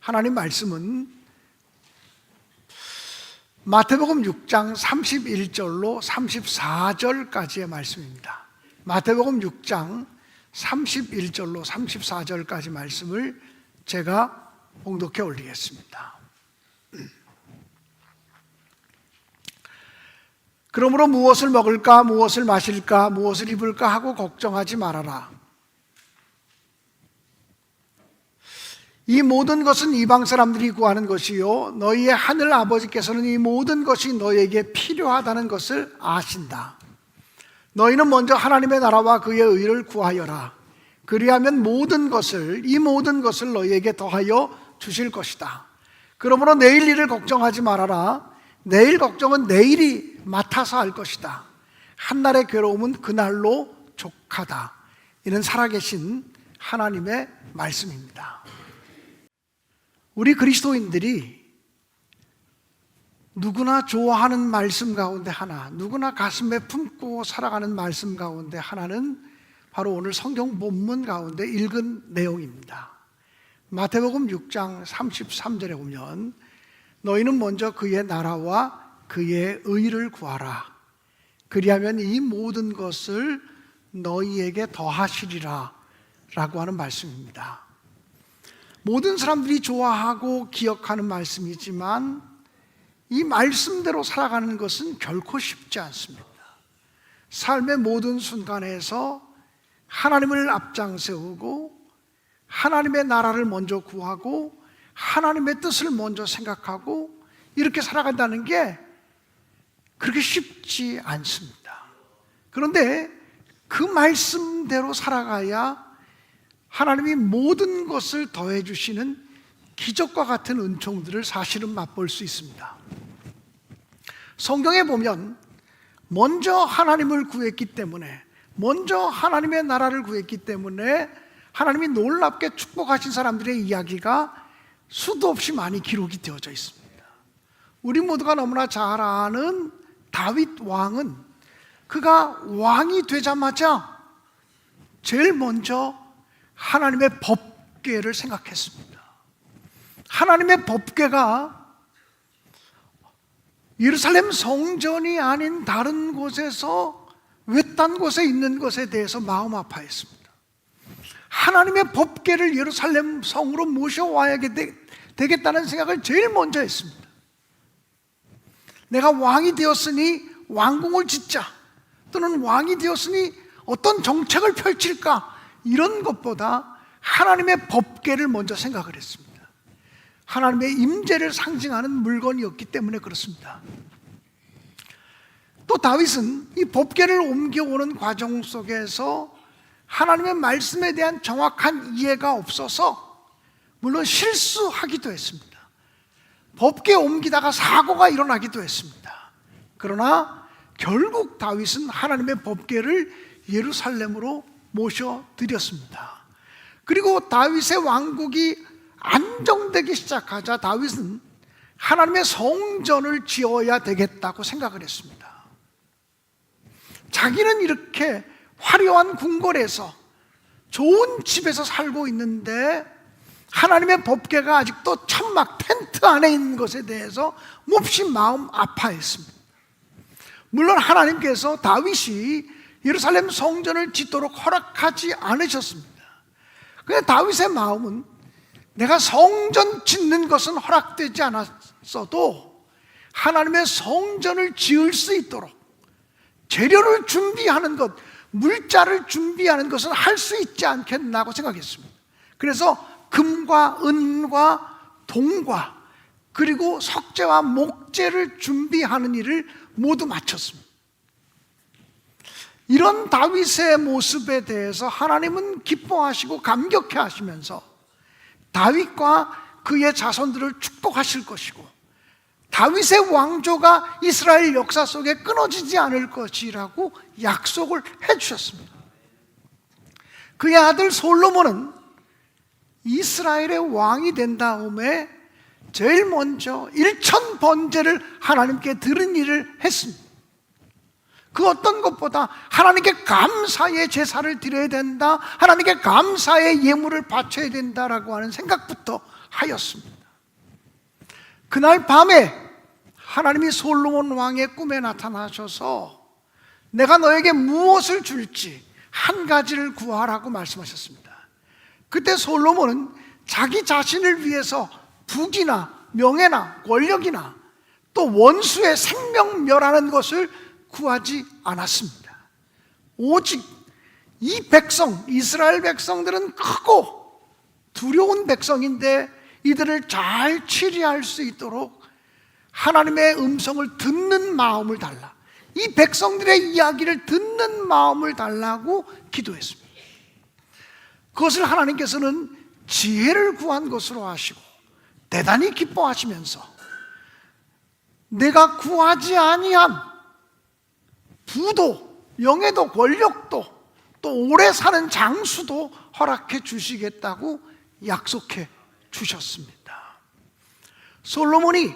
하나님 말씀은 마태복음 6장 31절로 34절까지의 말씀입니다. 마태복음 6장 31절로 34절까지 말씀을 제가 봉독해 올리겠습니다. 그러므로 무엇을 먹을까, 무엇을 마실까, 무엇을 입을까 하고 걱정하지 말아라. 이 모든 것은 이방 사람들이 구하는 것이요 너희의 하늘 아버지께서는 이 모든 것이 너희에게 필요하다는 것을 아신다. 너희는 먼저 하나님의 나라와 그의 의를 구하여라. 그리하면 이 모든 것을 너희에게 더하여 주실 것이다. 그러므로 내일 일을 걱정하지 말아라. 내일 걱정은 내일이 맡아서 할 것이다. 한날의 괴로움은 그날로 족하다. 이는 살아계신 하나님의 말씀입니다. 우리 그리스도인들이 누구나 좋아하는 말씀 가운데 하나, 누구나 가슴에 품고 살아가는 말씀 가운데 하나는 바로 오늘 성경 본문 가운데 읽은 내용입니다. 마태복음 6장 33절에 보면 너희는 먼저 그의 나라와 그의 의를 구하라. 그리하면 이 모든 것을 너희에게 더하시리라 라고 하는 말씀입니다. 모든 사람들이 좋아하고 기억하는 말씀이지만 이 말씀대로 살아가는 것은 결코 쉽지 않습니다. 삶의 모든 순간에서 하나님을 앞장세우고 하나님의 나라를 먼저 구하고 하나님의 뜻을 먼저 생각하고 이렇게 살아간다는 게 그렇게 쉽지 않습니다. 그런데 그 말씀대로 살아가야 하나님이 모든 것을 더해 주시는 기적과 같은 은총들을 사실은 맛볼 수 있습니다. 성경에 보면 먼저 하나님을 구했기 때문에, 먼저 하나님의 나라를 구했기 때문에 하나님이 놀랍게 축복하신 사람들의 이야기가 수도 없이 많이 기록이 되어져 있습니다. 우리 모두가 너무나 잘 아는 다윗 왕은 그가 왕이 되자마자 제일 먼저 하나님의 법궤를 생각했습니다. 하나님의 법궤가 예루살렘 성전이 아닌 다른 곳에서 외딴 곳에 있는 것에 대해서 마음 아파했습니다. 하나님의 법궤를 예루살렘 성으로 모셔와야 되겠다는 생각을 제일 먼저 했습니다. 내가 왕이 되었으니 왕궁을 짓자, 또는 왕이 되었으니 어떤 정책을 펼칠까, 이런 것보다 하나님의 법궤를 먼저 생각을 했습니다. 하나님의 임재를 상징하는 물건이었기 때문에 그렇습니다. 또 다윗은 이 법궤를 옮겨오는 과정 속에서 하나님의 말씀에 대한 정확한 이해가 없어서 물론 실수하기도 했습니다. 법궤 옮기다가 사고가 일어나기도 했습니다. 그러나 결국 다윗은 하나님의 법궤를 예루살렘으로 모셔드렸습니다. 그리고 다윗의 왕국이 안정되기 시작하자 다윗은 하나님의 성전을 지어야 되겠다고 생각을 했습니다. 자기는 이렇게 화려한 궁궐에서 좋은 집에서 살고 있는데 하나님의 법궤가 아직도 천막 텐트 안에 있는 것에 대해서 몹시 마음 아파했습니다. 물론 하나님께서 다윗이 예루살렘 성전을 짓도록 허락하지 않으셨습니다. 그런데 다윗의 마음은 내가 성전 짓는 것은 허락되지 않았어도 하나님의 성전을 지을 수 있도록 재료를 준비하는 것, 물자를 준비하는 것은 할 수 있지 않겠나고 생각했습니다. 그래서 금과 은과 동과 그리고 석재와 목재를 준비하는 일을 모두 마쳤습니다. 이런 다윗의 모습에 대해서 하나님은 기뻐하시고 감격해 하시면서 다윗과 그의 자손들을 축복하실 것이고 다윗의 왕조가 이스라엘 역사 속에 끊어지지 않을 것이라고 약속을 해주셨습니다. 그의 아들 솔로몬은 이스라엘의 왕이 된 다음에 제일 먼저 1000번제를 하나님께 드린 일을 했습니다. 그 어떤 것보다 하나님께 감사의 제사를 드려야 된다, 하나님께 감사의 예물을 바쳐야 된다라고 하는 생각부터 하였습니다. 그날 밤에 하나님이 솔로몬 왕의 꿈에 나타나셔서 내가 너에게 무엇을 줄지 한 가지를 구하라고 말씀하셨습니다. 그때 솔로몬은 자기 자신을 위해서 북이나 명예나 권력이나 또 원수의 생명 멸하는 것을 구하지 않았습니다. 오직 이 백성, 이스라엘 백성들은 크고 두려운 백성인데 이들을 잘 치리할 수 있도록 하나님의 음성을 듣는 마음을 달라, 이 백성들의 이야기를 듣는 마음을 달라고 기도했습니다. 그것을 하나님께서는 지혜를 구한 것으로 하시고 대단히 기뻐하시면서 내가 구하지 아니한 부도, 명예도, 권력도, 또 오래 사는 장수도 허락해 주시겠다고 약속해 주셨습니다. 솔로몬이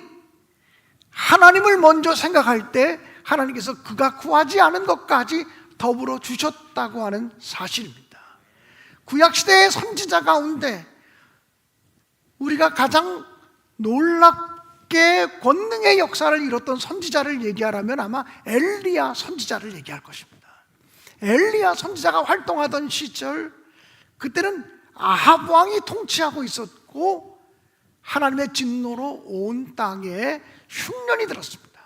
하나님을 먼저 생각할 때 하나님께서 그가 구하지 않은 것까지 더불어 주셨다고 하는 사실입니다. 구약시대의 선지자 가운데 우리가 가장 놀랍게 권능의 역사를 이뤘던 선지자를 얘기하라면 아마 엘리야 선지자를 얘기할 것입니다. 엘리야 선지자가 활동하던 시절, 그때는 아합 왕이 통치하고 있었고 하나님의 진노로 온 땅에 흉년이 들었습니다.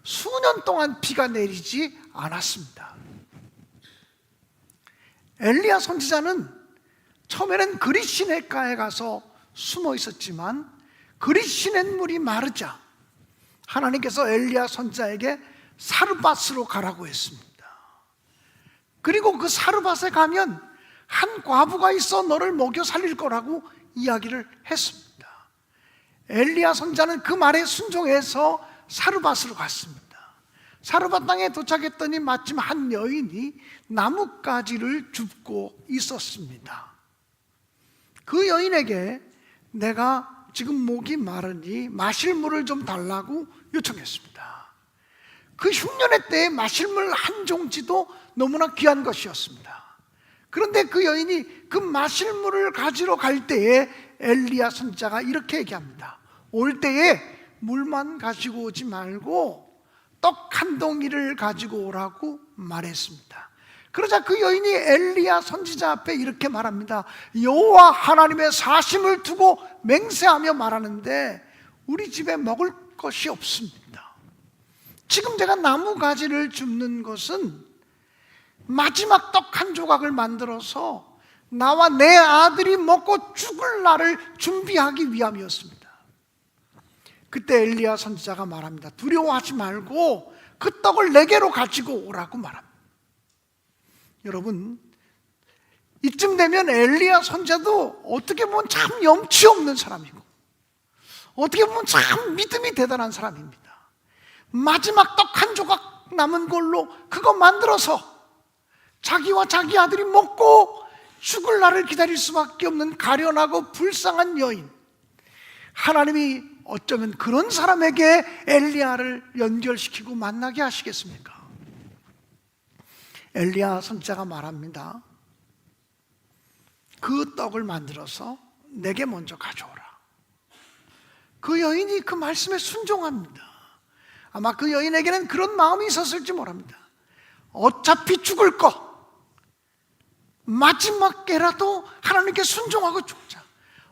수년 동안 비가 내리지 않았습니다. 엘리야 선지자는 처음에는 그릿 시냇가에 가서 숨어 있었지만 그릿 시냇물이 마르자 하나님께서 엘리야 선지자에게 사르밧으로 가라고 했습니다. 그리고 그 사르밧에 가면 한 과부가 있어 너를 먹여 살릴 거라고 이야기를 했습니다. 엘리야 선지자는 그 말에 순종해서 사르밧으로 갔습니다. 사르밧 땅에 도착했더니 마침 한 여인이 나뭇가지를 줍고 있었습니다. 그 여인에게 내가 지금 목이 마르니 마실 물을 좀 달라고 요청했습니다. 그 흉년의 때에 마실 물 한 종지도 너무나 귀한 것이었습니다. 그런데 그 여인이 그 마실 물을 가지러 갈 때에 엘리야 선지자가 이렇게 얘기합니다. 올 때에 물만 가지고 오지 말고 떡 한 덩이를 가지고 오라고 말했습니다. 그러자 그 여인이 엘리야 선지자 앞에 이렇게 말합니다. 여호와 하나님의 사심을 두고 맹세하며 말하는데 우리 집에 먹을 것이 없습니다. 지금 제가 나무가지를 줍는 것은 마지막 떡 한 조각을 만들어서 나와 내 아들이 먹고 죽을 날을 준비하기 위함이었습니다. 그때 엘리야 선지자가 말합니다. 두려워하지 말고 그 떡을 내게로 가지고 오라고 말합니다. 여러분, 이쯤 되면 엘리야 선지자도 어떻게 보면 참 염치 없는 사람이고 어떻게 보면 참 믿음이 대단한 사람입니다. 마지막 떡 한 조각 남은 걸로 그거 만들어서 자기와 자기 아들이 먹고 죽을 날을 기다릴 수밖에 없는 가련하고 불쌍한 여인, 하나님이 어쩌면 그런 사람에게 엘리야를 연결시키고 만나게 하시겠습니까? 엘리야 선지자가 말합니다. 그 떡을 만들어서 내게 먼저 가져오라. 그 여인이 그 말씀에 순종합니다. 아마 그 여인에게는 그런 마음이 있었을지 모릅니다. 어차피 죽을 것, 마지막 깨라도 하나님께 순종하고 죽자.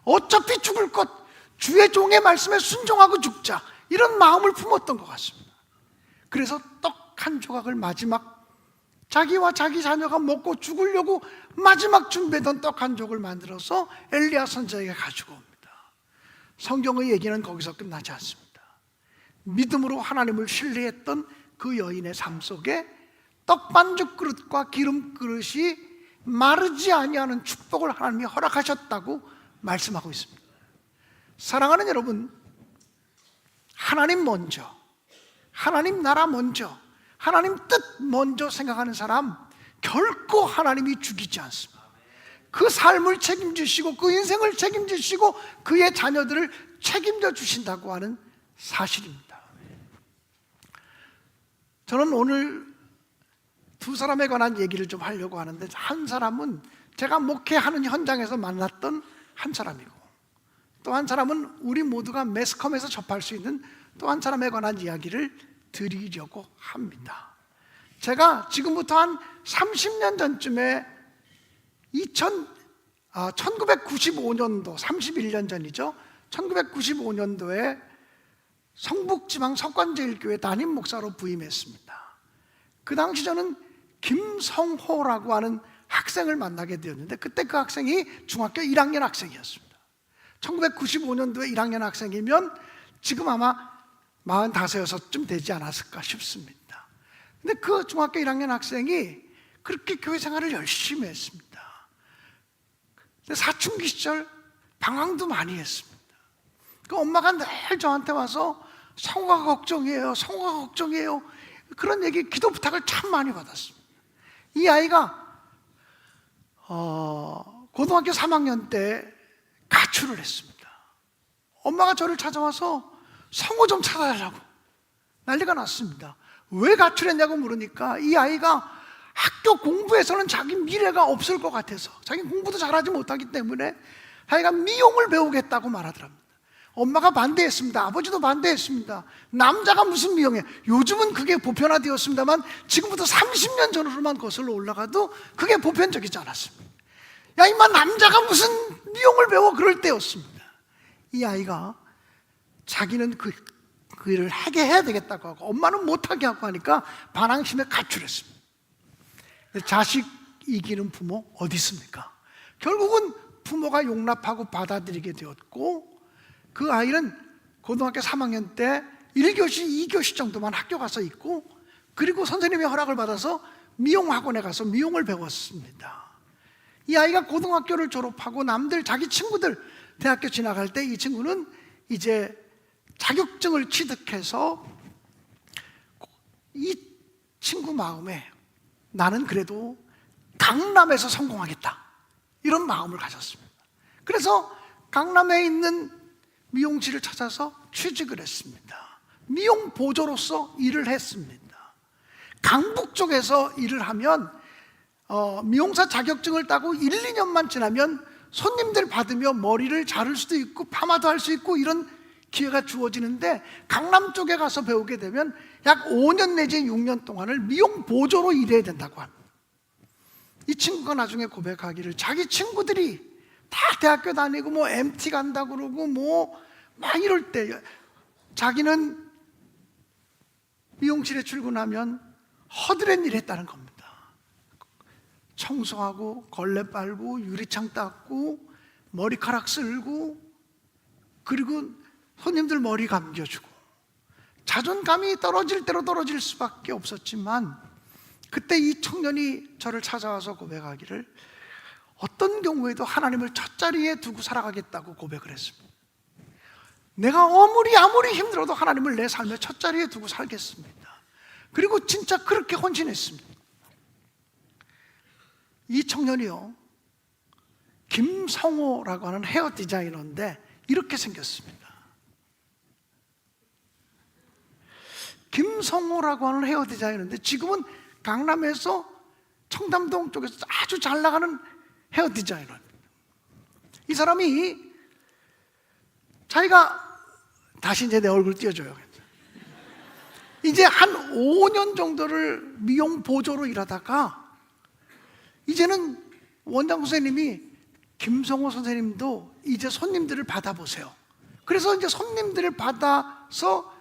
어차피 죽을 것, 주의 종의 말씀에 순종하고 죽자. 이런 마음을 품었던 것 같습니다. 그래서 떡 한 조각을 마지막 자기와 자기 자녀가 먹고 죽으려고 마지막 준비했던 떡 한 조각을 만들어서 엘리야 선지자에게 가지고 옵니다. 성경의 얘기는 거기서 끝나지 않습니다. 믿음으로 하나님을 신뢰했던 그 여인의 삶 속에 떡 반죽 그릇과 기름 그릇이 마르지 아니하는 축복을 하나님이 허락하셨다고 말씀하고 있습니다. 사랑하는 여러분, 하나님 먼저, 하나님 나라 먼저, 하나님 뜻 먼저 생각하는 사람 결코 하나님이 죽이지 않습니다. 그 삶을 책임지시고 그 인생을 책임지시고 그의 자녀들을 책임져 주신다고 하는 사실입니다. 저는 오늘 두 사람에 관한 얘기를 좀 하려고 하는데, 한 사람은 제가 목회하는 현장에서 만났던 한 사람이고 또 한 사람은 우리 모두가 매스컴에서 접할 수 있는 또 한 사람에 관한 이야기를 드리려고 합니다. 제가 지금부터 한 30년 전쯤에 1995년도, 31년 전이죠. 1995년도에 성북지방 석관제일교회 담임 목사로 부임했습니다. 그 당시 저는 김성호라고 하는 학생을 만나게 되었는데, 그때 그 학생이 중학교 1학년 학생이었습니다. 1995년도에 1학년 학생이면 지금 아마 45쯤 되지 않았을까 싶습니다. 근데 그 중학교 1학년 학생이 그렇게 교회 생활을 열심히 했습니다. 근데 사춘기 시절 방황도 많이 했습니다. 그 엄마가 늘 저한테 와서 성호가 걱정이에요, 성호가 걱정이에요, 그런 얘기, 기도 부탁을 참 많이 받았습니다. 이 아이가 고등학교 3학년 때 가출을 했습니다. 엄마가 저를 찾아와서 성호 좀 찾아달라고 난리가 났습니다. 왜 가출했냐고 물으니까 이 아이가 학교 공부에서는 자기 미래가 없을 것 같아서, 자기 공부도 잘하지 못하기 때문에 자기가 미용을 배우겠다고 말하더랍니다. 엄마가 반대했습니다. 아버지도 반대했습니다. 남자가 무슨 미용해? 요즘은 그게 보편화되었습니다만 지금부터 30년 전으로만 거슬러 올라가도 그게 보편적이지 않았습니다. 야, 임마, 남자가 무슨 미용을 배워? 그럴 때였습니다. 이 아이가 자기는 그 일을 하게 해야 되겠다고 하고 엄마는 못하게 하고 하니까 반항심에 가출했습니다. 자식 이기는 부모 어디 있습니까? 결국은 부모가 용납하고 받아들이게 되었고, 그 아이는 고등학교 3학년 때 1교시, 2교시 정도만 학교 가서 있고, 그리고 선생님의 허락을 받아서 미용학원에 가서 미용을 배웠습니다. 이 아이가 고등학교를 졸업하고 자기 친구들 대학교 지나갈 때 이 친구는 이제 자격증을 취득해서 이 친구 마음에 나는 그래도 강남에서 성공하겠다, 이런 마음을 가졌습니다. 그래서 강남에 있는 미용실을 찾아서 취직을 했습니다. 미용 보조로서 일을 했습니다. 강북 쪽에서 일을 하면 미용사 자격증을 따고 1, 2년만 지나면 손님들 받으며 머리를 자를 수도 있고 파마도 할 수 있고 이런 기회가 주어지는데, 강남 쪽에 가서 배우게 되면 약 5년 내지 6년 동안을 미용 보조로 일해야 된다고 합니다. 이 친구가 나중에 고백하기를, 자기 친구들이 다 대학교 다니고 뭐 MT 간다고 그러고 뭐 막 이럴 때 자기는 미용실에 출근하면 허드렛 일 했다는 겁니다. 청소하고 걸레 빨고 유리창 닦고 머리카락 쓸고, 그리고 손님들 머리 감겨주고, 자존감이 떨어질 대로 떨어질 수밖에 없었지만, 그때 이 청년이 저를 찾아와서 고백하기를 어떤 경우에도 하나님을 첫자리에 두고 살아가겠다고 고백을 했습니다. 내가 아무리 힘들어도 하나님을 내 삶의 첫자리에 두고 살겠습니다. 그리고 진짜 그렇게 헌신했습니다. 이 청년이요, 김성호라고 하는 헤어 디자이너인데 이렇게 생겼습니다. 김성호라고 하는 헤어 디자이너인데 지금은 강남에서 청담동 쪽에서 아주 잘 나가는 헤어 디자이너입니다. 이 사람이 자기가 다시 이제 내 얼굴 띄워줘요. 이제 한 5년 정도를 미용 보조로 일하다가 이제는 원장 선생님이, 김성호 선생님도 이제 손님들을 받아보세요. 그래서 이제 손님들을 받아서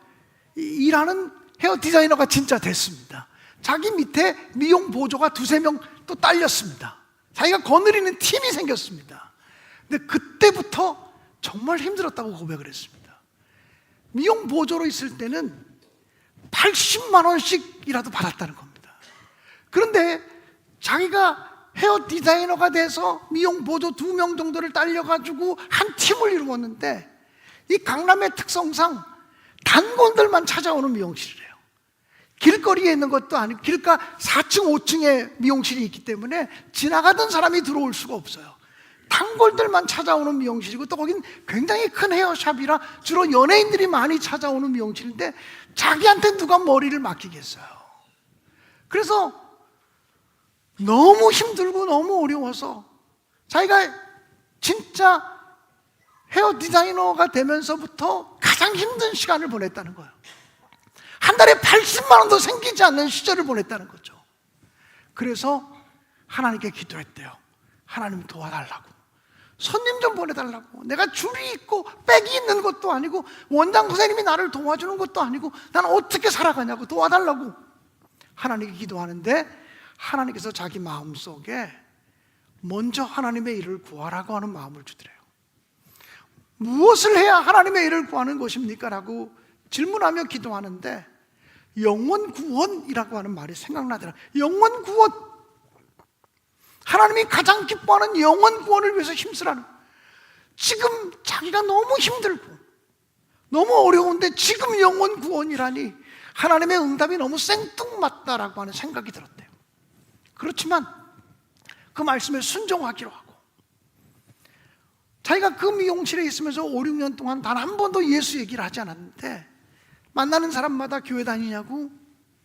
일하는 헤어 디자이너가 진짜 됐습니다. 자기 밑에 미용 보조가 2-3명 또 딸렸습니다. 자기가 거느리는 팀이 생겼습니다. 근데 그때부터 정말 힘들었다고 고백을 했습니다. 미용 보조로 있을 때는 80만 원씩이라도 받았다는 겁니다. 그런데 자기가 헤어 디자이너가 돼서 미용 보조 2명 정도를 딸려가지고 한 팀을 이루었는데, 이 강남의 특성상 단골들만 찾아오는 미용실이래요. 길거리에 있는 것도 아니고 길가 4층, 5층에 미용실이 있기 때문에 지나가던 사람이 들어올 수가 없어요. 단골들만 찾아오는 미용실이고, 또 거긴 굉장히 큰 헤어샵이라 주로 연예인들이 많이 찾아오는 미용실인데 자기한테 누가 머리를 맡기겠어요. 그래서 너무 힘들고 너무 어려워서 자기가 진짜 헤어 디자이너가 되면서부터 가장 힘든 시간을 보냈다는 거예요. 한 달에 80만 원도 생기지 않는 시절을 보냈다는 거죠. 그래서 하나님께 기도했대요. 하나님 도와달라고, 손님 좀 보내달라고. 내가 줄이 있고 백이 있는 것도 아니고 원장 선생님이 나를 도와주는 것도 아니고 나는 어떻게 살아가냐고, 도와달라고 하나님께 기도하는데, 하나님께서 자기 마음속에 먼저 하나님의 일을 구하라고 하는 마음을 주더래요. 무엇을 해야 하나님의 일을 구하는 것입니까? 라고 질문하며 기도하는데 영원 구원이라고 하는 말이 생각나더라. 영원 구원, 하나님이 가장 기뻐하는 영원 구원을 위해서 힘쓰라는 거예요. 지금 자기가 너무 힘들고 너무 어려운데 지금 영원 구원이라니 하나님의 응답이 너무 생뚱맞다라고 하는 생각이 들었대요. 그렇지만 그 말씀에 순종하기로 하고, 자기가 그 미용실에 있으면서 5, 6년 동안 단 한 번도 예수 얘기를 하지 않았는데 만나는 사람마다 교회 다니냐고,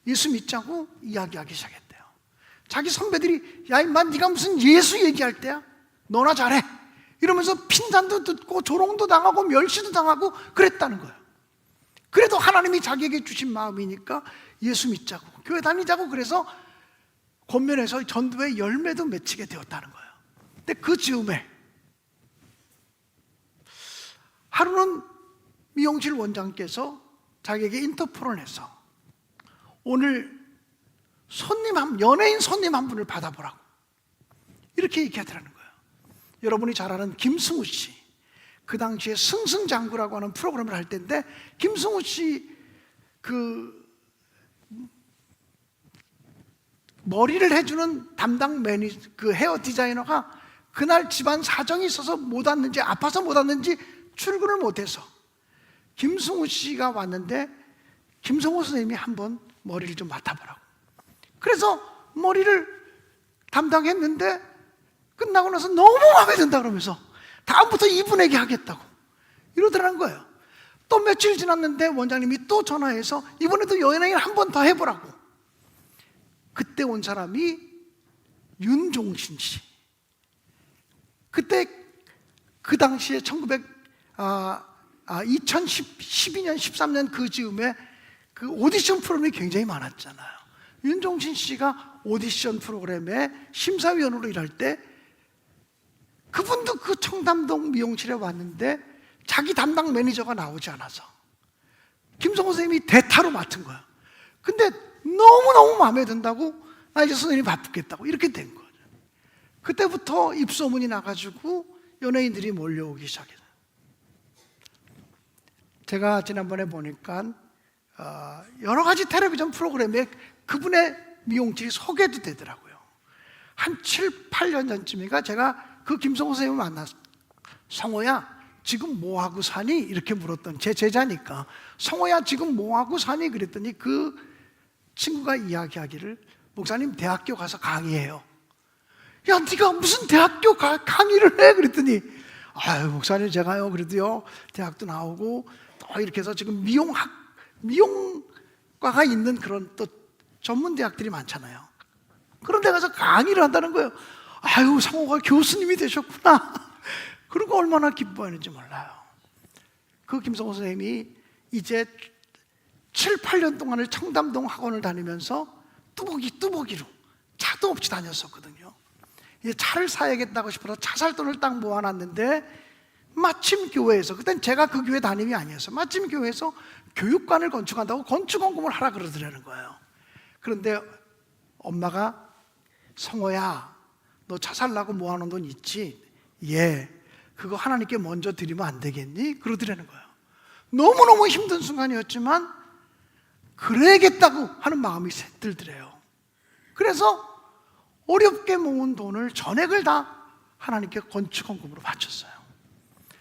예수 믿자고 이야기하기 시작했대요. 자기 선배들이 야 임마 네가 무슨 예수 얘기할 때야, 너나 잘해 이러면서 핀잔도 듣고 조롱도 당하고 멸시도 당하고 그랬다는 거예요. 그래도 하나님이 자기에게 주신 마음이니까 예수 믿자고 교회 다니자고, 그래서 권면에서 전도의 열매도 맺히게 되었다는 거예요. 근데 그 즈음에 하루는 미용실 원장께서 자기에게 인터폰을 해서 오늘 연예인 손님 한 분을 받아보라고 이렇게 얘기하더라는 거예요. 여러분이 잘 아는 김승우 씨, 그 당시에 승승장구라고 하는 프로그램을 할 때인데, 김승우 씨 머리를 해주는 담당 그 헤어 디자이너가 그날 집안 사정이 있어서 못 왔는지 아파서 못 왔는지 출근을 못해서 김승우 씨가 왔는데 김성호 선생님이 한번 머리를 좀 맡아보라고. 그래서 머리를 담당했는데 끝나고 나서 너무 마음에 든다 그러면서 다음부터 이분에게 하겠다고 이러더라는 거예요. 또 며칠 지났는데 원장님이 또 전화해서 이번에도 연예인 한 번 더 해보라고. 그때 온 사람이 윤종신 씨. 그때 그 당시에 2012년 13년 그 즈음에 그 오디션 프로그램이 굉장히 많았잖아요. 윤종신 씨가 오디션 프로그램에 심사위원으로 일할 때 그분도 그 청담동 미용실에 왔는데 자기 담당 매니저가 나오지 않아서 김성호 선생님이 대타로 맡은 거야. 근데 너무너무 마음에 든다고, 나 이제 선생님이 바쁘겠다고 이렇게 된 거죠. 그때부터 입소문이 나가지고 연예인들이 몰려오기 시작했어요. 제가 지난번에 보니까 여러 가지 텔레비전 프로그램에 그분의 미용실이 소개도 되더라고요. 한 7, 8년 전쯤인가 제가 그 김성호 선생님을 만났어요. 성호야 지금 뭐하고 사니? 이렇게 물었던, 제 제자니까 성호야 지금 뭐하고 사니? 그랬더니 그 친구가 이야기하기를 목사님 대학교 가서 강의해요. 야 네가 무슨 대학교 강의를 해? 그랬더니 아유 목사님 제가요 그래도요 대학도 나오고 또 이렇게 해서 지금 미용과가 있는 그런 또 전문 대학들이 많잖아요. 그런 데 가서 강의를 한다는 거예요. 아유 성호가 교수님이 되셨구나. 그리고 얼마나 기뻐하는지 몰라요. 그 김성호 선생님이 이제 7, 8년 동안을 청담동 학원을 다니면서 뚜벅이로 차도 없이 다녔었거든요. 이제 차를 사야겠다고 싶어서 차 살 돈을 딱 모아놨는데 마침 교회에서, 그땐 제가 그 교회 담임이 아니었어요. 마침 교회에서 교육관을 건축한다고 건축원금을 하라 그러더라는 거예요. 그런데 엄마가 성호야 너 차 살라고 모아놓은 돈 있지? 예. 그거 하나님께 먼저 드리면 안 되겠니? 그러더라는 거예요. 너무너무 힘든 순간이었지만 그래야겠다고 하는 마음이 들더래요. 그래서 어렵게 모은 돈을 전액을 다 하나님께 건축헌금으로 바쳤어요.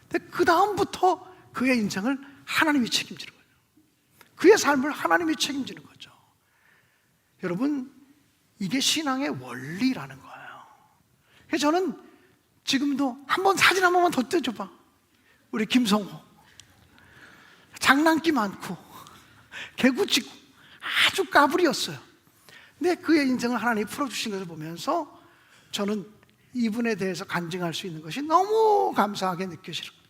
근데 그 다음부터 그의 인생을 하나님이 책임지는 거예요. 그의 삶을 하나님이 책임지는 거죠. 여러분 이게 신앙의 원리라는 거예요. 그래서 저는 지금도 한번 사진 한 번만 더 떼줘봐. 우리 김성호 장난기 많고 개구치고 아주 까불이었어요. 근데 그의 인생을 하나님이 풀어주신 것을 보면서 저는 이분에 대해서 간증할 수 있는 것이 너무 감사하게 느껴지는 거예요.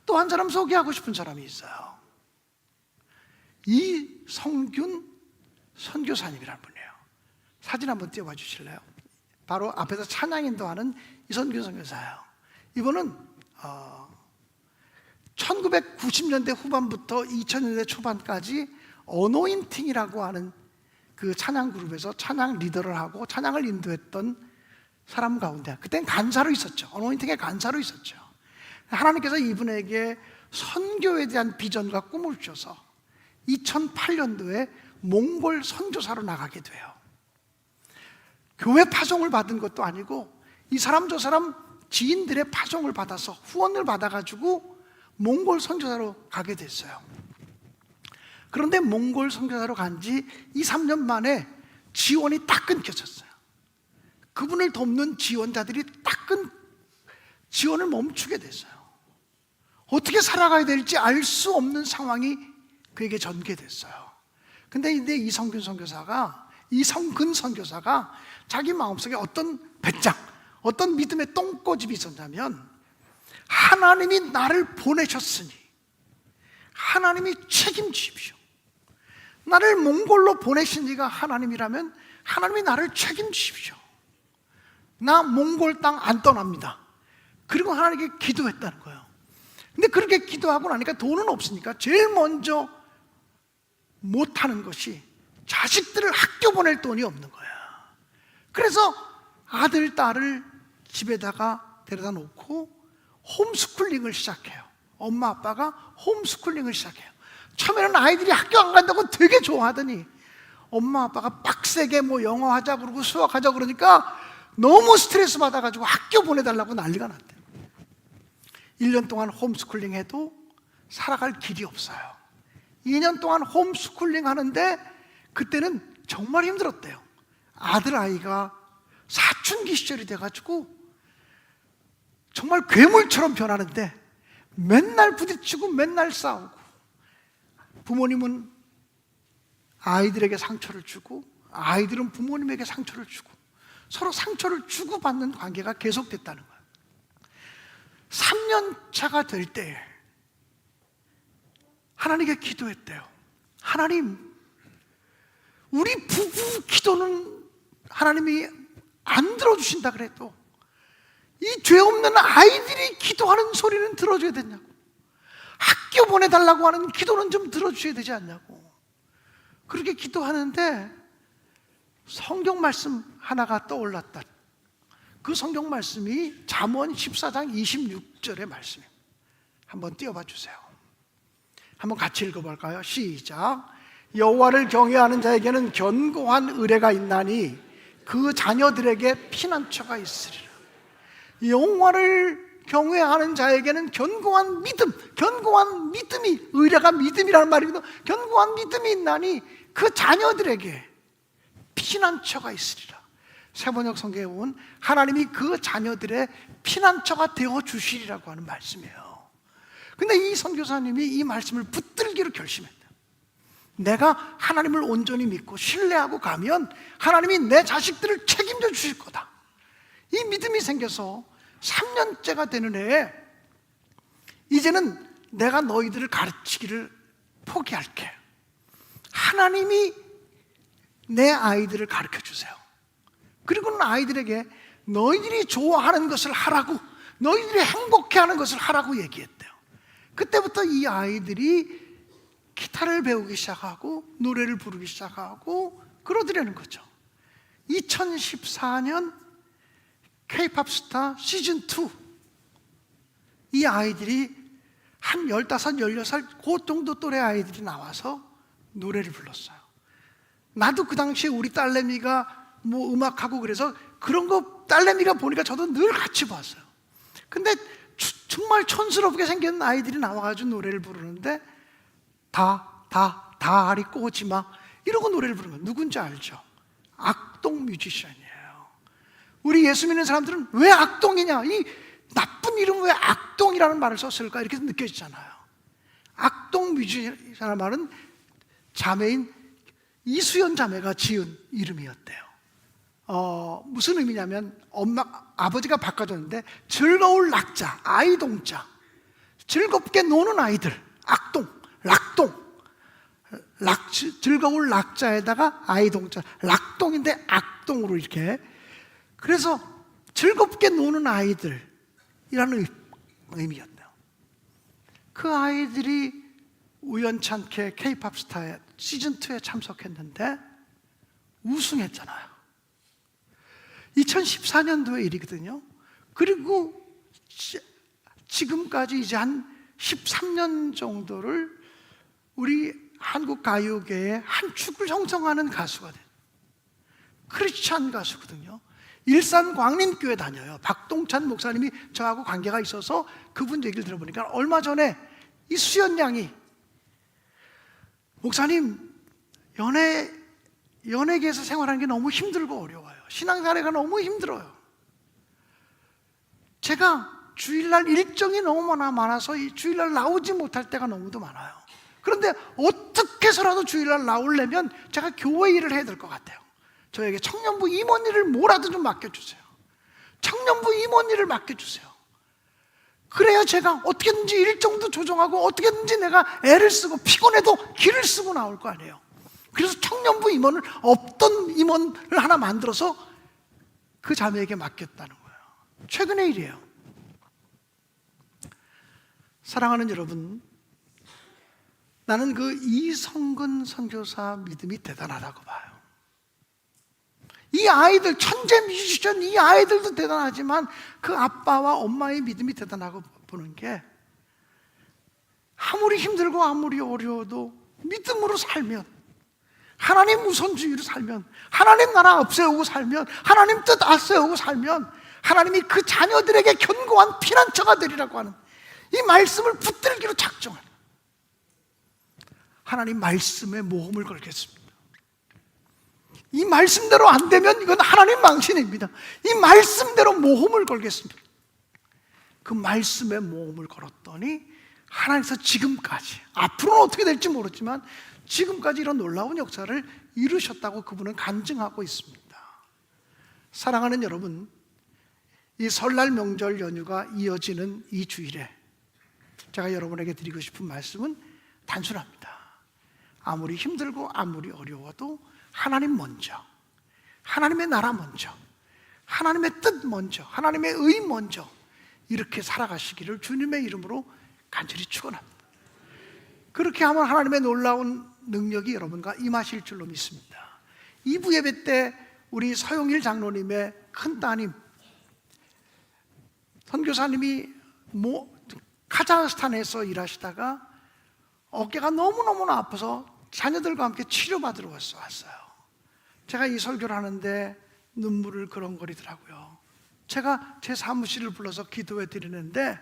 또 한 사람 소개하고 싶은 사람이 있어요. 이성균 선교사님이라는 분이에요. 사진 한번 띄워봐 주실래요? 바로 앞에서 찬양 인도하는 이성균 선교사예요. 이분은 1990년대 후반부터 2000년대 초반까지 어노인팅이라고 하는 그 찬양 그룹에서 찬양 리더를 하고 찬양을 인도했던 사람 가운데, 그때는 간사로 있었죠. 어노인팅의 간사로 있었죠. 하나님께서 이분에게 선교에 대한 비전과 꿈을 주셔서 2008년도에 몽골 선교사로 나가게 돼요. 교회 파송을 받은 것도 아니고 이 사람 저 사람 지인들의 파송을 받아서 후원을 받아가지고 몽골 선교사로 가게 됐어요. 그런데 몽골 선교사로 간 지 2, 3년 만에 지원이 딱 끊겨졌어요. 그분을 돕는 지원자들이 지원을 멈추게 됐어요. 어떻게 살아가야 될지 알 수 없는 상황이 그에게 전개됐어요. 근데 이성근 선교사가 자기 마음속에 어떤 배짱, 어떤 믿음의 똥꼬집이 있었냐면, 하나님이 나를 보내셨으니 하나님이 책임지십시오. 나를 몽골로 보내신 이가 하나님이라면 하나님이 나를 책임지십시오. 나 몽골 땅 안 떠납니다. 그리고 하나님께 기도했다는 거예요. 근데 그렇게 기도하고 나니까 돈은 없으니까 제일 먼저 못하는 것이 자식들을 학교 보낼 돈이 없는 거야. 그래서 아들, 딸을 집에다가 데려다 놓고 홈스쿨링을 시작해요. 엄마 아빠가 홈스쿨링을 시작해요. 처음에는 아이들이 학교 안 간다고 되게 좋아하더니 엄마 아빠가 빡세게 영어 하자 그러고 수학 하자 그러니까 너무 스트레스 받아가지고 학교 보내달라고 난리가 났대요. 1년 동안 홈스쿨링 해도 살아갈 길이 없어요. 2년 동안 홈스쿨링 하는데 그때는 정말 힘들었대요. 아들 아이가 사춘기 시절이 돼가지고 정말 괴물처럼 변하는데 맨날 부딪히고 맨날 싸우고, 부모님은 아이들에게 상처를 주고 아이들은 부모님에게 상처를 주고 서로 상처를 주고받는 관계가 계속됐다는 거예요. 3년 차가 될 때 하나님께 기도했대요. 하나님, 우리 부부 기도는 하나님이 안 들어주신다 그래도 이 죄 없는 아이들이 기도하는 소리는 들어줘야 되냐고, 학교 보내달라고 하는 기도는 좀 들어주셔야 되지 않냐고. 그렇게 기도하는데 성경 말씀 하나가 떠올랐다. 그 성경 말씀이 잠언 14장 26절의 말씀이에요. 한번 띄워봐 주세요. 한번 같이 읽어볼까요? 시작. 여호와를 경외하는 자에게는 견고한 의뢰가 있나니 그 자녀들에게 피난처가 있으리라. 여호와를 경외하는 자에게는 견고한 믿음이, 의뢰가 믿음이라는 말이거든. 견고한 믿음이 있나니 그 자녀들에게 피난처가 있으리라. 세번역 성경에 온 하나님이 그 자녀들의 피난처가 되어 주시리라고 하는 말씀이에요. 근데 이 선교사님이 이 말씀을 붙들기로 결심했다. 내가 하나님을 온전히 믿고 신뢰하고 가면 하나님이 내 자식들을 책임져 주실 거다. 이 믿음이 생겨서 3년째가 되는 해에 이제는 내가 너희들을 가르치기를 포기할게. 하나님이 내 아이들을 가르쳐 주세요. 그리고는 아이들에게 너희들이 좋아하는 것을 하라고, 너희들이 행복해하는 것을 하라고 얘기했대요. 그때부터 이 아이들이 기타를 배우기 시작하고 노래를 부르기 시작하고 그러더라는 거죠. 2014년 K-팝 스타 시즌2, 이 아이들이 한 15, 16살 그 정도 또래 아이들이 나와서 노래를 불렀어요. 나도 그 당시에 우리 딸내미가 음악하고 그래서 그런 거 딸내미가 보니까 저도 늘 같이 봤어요. 근데 정말 촌스럽게 생긴 아이들이 나와가지고 노래를 부르는데 다리 꼬지마 이러고 노래를 부르는 거 누군지 알죠? 악동 뮤지션이에요. 우리 예수 믿는 사람들은 왜 악동이냐, 이 나쁜 이름 왜 악동이라는 말을 썼을까 이렇게 느껴지잖아요. 악동 뮤지션이라는 말은 자매인 이수연 자매가 지은 이름이었대요. 무슨 의미냐면 아버지가 바꿔줬는데 즐거울 낙자, 아이동자, 즐겁게 노는 아이들, 악동, 락동, 즐거울 락자에다가 아이동자, 락동인데 악동으로 이렇게. 그래서 즐겁게 노는 아이들이라는 의미였네요. 그 아이들이 우연찮게 K-팝 스타의 시즌2에 참석했는데 우승했잖아요. 2014년도의 일이거든요. 그리고 지금까지 이제 한 13년 정도를 우리 한국 가요계의 한 축을 형성하는 가수가 된 크리스찬 가수거든요. 일산 광림교회 다녀요. 박동찬 목사님이 저하고 관계가 있어서 그분 얘기를 들어보니까 얼마 전에 이 수연 양이 목사님, 연예계에서 생활하는 게 너무 힘들고 어려워요. 신앙생활가 너무 힘들어요. 제가 주일날 일정이 너무 많아서 이 주일날 나오지 못할 때가 너무도 많아요. 그런데 어떻게 해서라도 주일날 나오려면 제가 교회 일을 해야 될 것 같아요. 저에게 청년부 임원 일을 뭐라도 좀 맡겨주세요. 청년부 임원 일을 맡겨주세요. 그래야 제가 어떻게든지 일정도 조정하고 어떻게든지 내가 애를 쓰고 피곤해도 길을 쓰고 나올 거 아니에요. 그래서 청년부 임원을 없던 임원을 하나 만들어서 그 자매에게 맡겼다는 거예요. 최근의 일이에요. 사랑하는 여러분, 나는 그 이성근 선교사 믿음이 대단하다고 봐요. 이 아이들, 천재 뮤지션 이 아이들도 대단하지만 그 아빠와 엄마의 믿음이 대단하고 보는 게, 아무리 힘들고 아무리 어려워도 믿음으로 살면, 하나님 우선주의로 살면, 하나님 나라 앞세우고 살면, 하나님 뜻 앞세우고 살면 하나님이 그 자녀들에게 견고한 피난처가 되리라고 하는 이 말씀을 붙들기로 작정하는, 하나님 말씀에 모험을 걸겠습니다. 이 말씀대로 안 되면 이건 하나님 망신입니다. 이 말씀대로 모험을 걸겠습니다. 그 말씀에 모험을 걸었더니 하나님께서 지금까지, 앞으로는 어떻게 될지 모르지만 지금까지 이런 놀라운 역사를 이루셨다고 그분은 간증하고 있습니다. 사랑하는 여러분, 이 설날 명절 연휴가 이어지는 이 주일에 제가 여러분에게 드리고 싶은 말씀은 단순합니다. 아무리 힘들고 아무리 어려워도 하나님 먼저, 하나님의 나라 먼저, 하나님의 뜻 먼저, 하나님의 의 먼저, 이렇게 살아가시기를 주님의 이름으로 간절히 축원합니다. 그렇게 하면 하나님의 놀라운 능력이 여러분과 임하실 줄로 믿습니다. 2부 예배 때 우리 서용일 장로님의 큰 따님, 선교사님이 카자흐스탄에서 일하시다가 어깨가 너무너무나 아파서 자녀들과 함께 치료받으러 왔어요. 제가 이 설교를 하는데 눈물을 그렁거리더라고요. 제가 제 사무실을 불러서 기도해 드리는데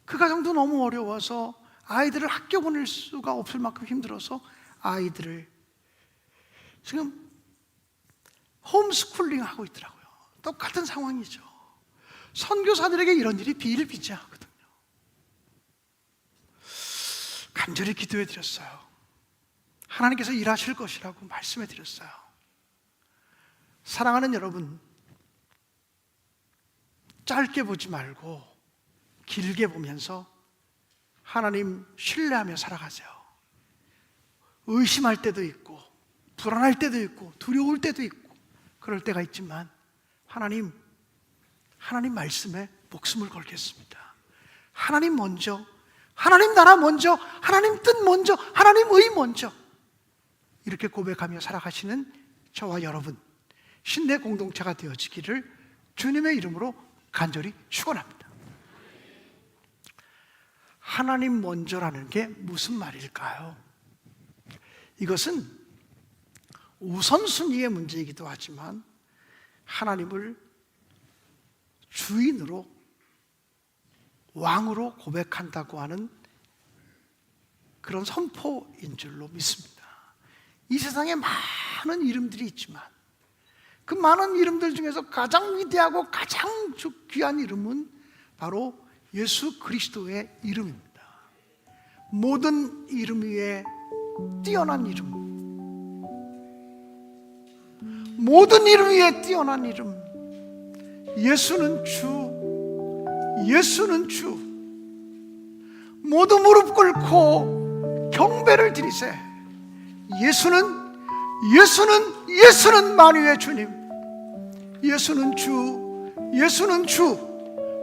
그 가정도 너무 어려워서 아이들을 학교 보낼 수가 없을 만큼 힘들어서 아이들을 지금 홈스쿨링 하고 있더라고요. 똑같은 상황이죠. 선교사들에게 이런 일이 비일비재하거든요. 간절히 기도해 드렸어요. 하나님께서 일하실 것이라고 말씀해 드렸어요. 사랑하는 여러분, 짧게 보지 말고 길게 보면서 하나님 신뢰하며 살아가세요. 의심할 때도 있고 불안할 때도 있고 두려울 때도 있고 그럴 때가 있지만 하나님 말씀에 목숨을 걸겠습니다. 하나님 먼저, 하나님 나라 먼저, 하나님 뜻 먼저, 하나님 의 먼저, 이렇게 고백하며 살아가시는 저와 여러분, 신내 공동체가 되어지기를 주님의 이름으로 간절히 축원합니다. 하나님 먼저라는 게 무슨 말일까요? 이것은 우선순위의 문제이기도 하지만 하나님을 주인으로, 왕으로 고백한다고 하는 그런 선포인 줄로 믿습니다. 이 세상에 많은 이름들이 있지만 그 많은 이름들 중에서 가장 위대하고 가장 귀한 이름은 바로 예수 그리스도의 이름입니다. 모든 이름 위에 뛰어난 이름, 모든 이름 위에 뛰어난 이름, 예수는 주, 예수는 주. 모두 무릎 꿇고 경배를 드리세. 예수는 만유의 주님, 예수는 주,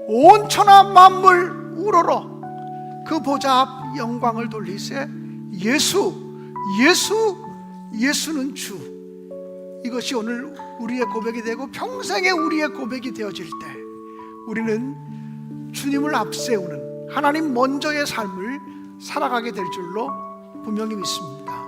온 천하 만물 우러러 그 보좌 앞 영광을 돌리세. 예수는 주. 이것이 오늘 우리의 고백이 되고 평생의 우리의 고백이 되어질 때 우리는 주님을 앞세우는 하나님 먼저의 삶을 살아가게 될 줄로 분명히 믿습니다.